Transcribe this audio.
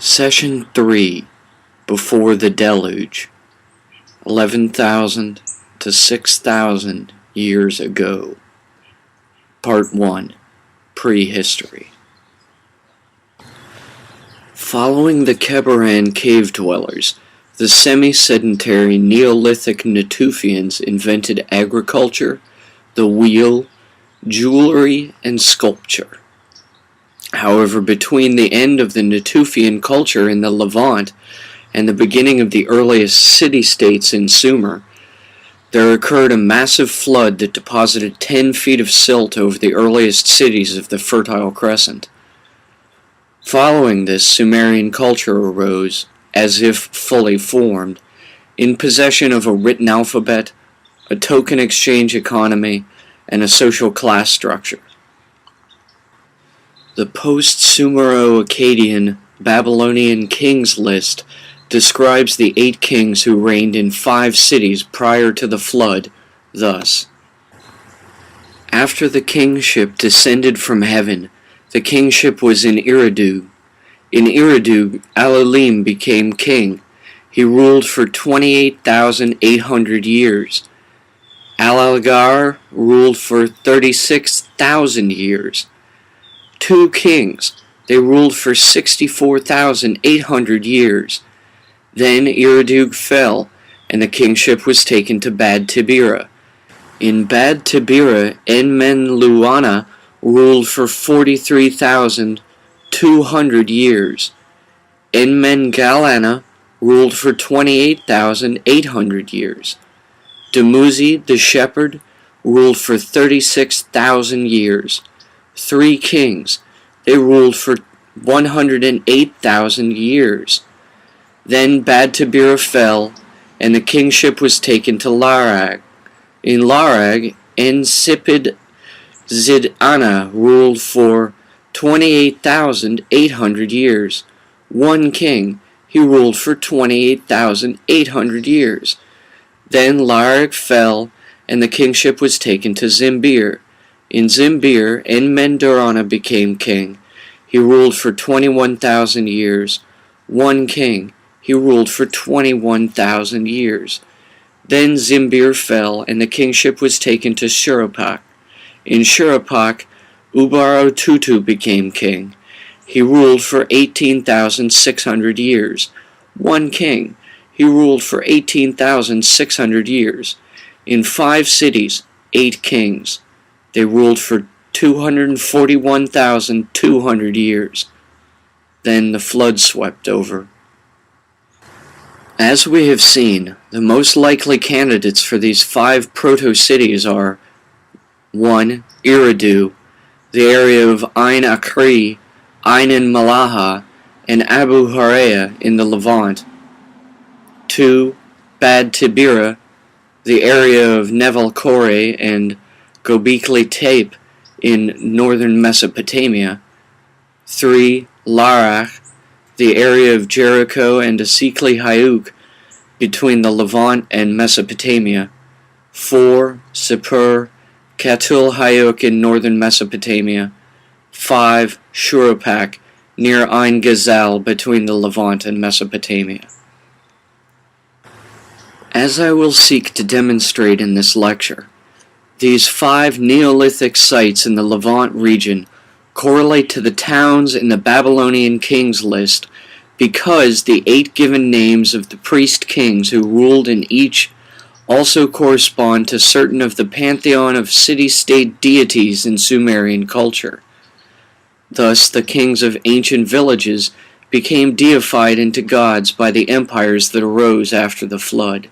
Session 3, Before the Deluge, 11,000 to 6,000 years ago. Part 1, Prehistory. Following the Kebaran cave dwellers, the semi-sedentary Neolithic Natufians invented agriculture, the wheel, jewelry, and sculpture. However, between the end of the Natufian culture in the Levant and the beginning of the earliest city-states in Sumer, there occurred a massive flood that deposited 10 feet of silt over the earliest cities of the Fertile Crescent. Following this, Sumerian culture arose, as if fully formed, in possession of a written alphabet, a token exchange economy, and a social class structure. The post-Sumero-Akkadian Babylonian Kings List describes the 8 kings who reigned in 5 cities prior to the flood, thus: After the kingship descended from heaven, the kingship was in Eridu. In Eridu, Alalim became king. He ruled for 28,800 years. Algar ruled for 36,000 years. 2 kings. They ruled for 64,800 years. Then Eridu fell, and the kingship was taken to Bad Tibira. In Bad Tibira, Enmenluana ruled for 43,200 years. Enmengalana ruled for 28,800 years. Dumuzi the shepherd ruled for 36,000 years. 3 kings. They ruled for 108,000 years. Then Bad Tibira fell, and the kingship was taken to Larag. In Larag, Ensipid Zidana ruled for 28,800 years. 1 king. He ruled for 28,800 years. Then Larag fell, and the kingship was taken to Zimbir. In Zimbir, Enmendurana became king. He ruled for 21,000 years. 1 king. He ruled for 21,000 years. Then Zimbir fell, and the kingship was taken to Shurapak. In Shurapak, Ubarotutu became king. He ruled for 18,600 years. 1 king. He ruled for 18,600 years. In 5 cities, 8 kings. They ruled for 241,200 years. Then the flood swept over. As we have seen, the most likely candidates for these 5 proto-cities are 1. Eridu, the area of Ain Akri, Ain Malaha, and Abu Huraya in the Levant. 2. Bad Tibira, the area of Nevel Kore and Gobekli Tepe in northern Mesopotamia. 3. Larach, the area of Jericho and Asikli Hayuk between the Levant and Mesopotamia. 4. Sippur, Katul Hayuk in northern Mesopotamia. 5. Shurapak, near Ain Ghazal between the Levant and Mesopotamia. As I will seek to demonstrate in this lecture, these 5 Neolithic sites in the Levant region correlate to the towns in the Babylonian Kings List because the 8 given names of the priest kings who ruled in each also correspond to certain of the pantheon of city-state deities in Sumerian culture. Thus, the kings of ancient villages became deified into gods by the empires that arose after the flood.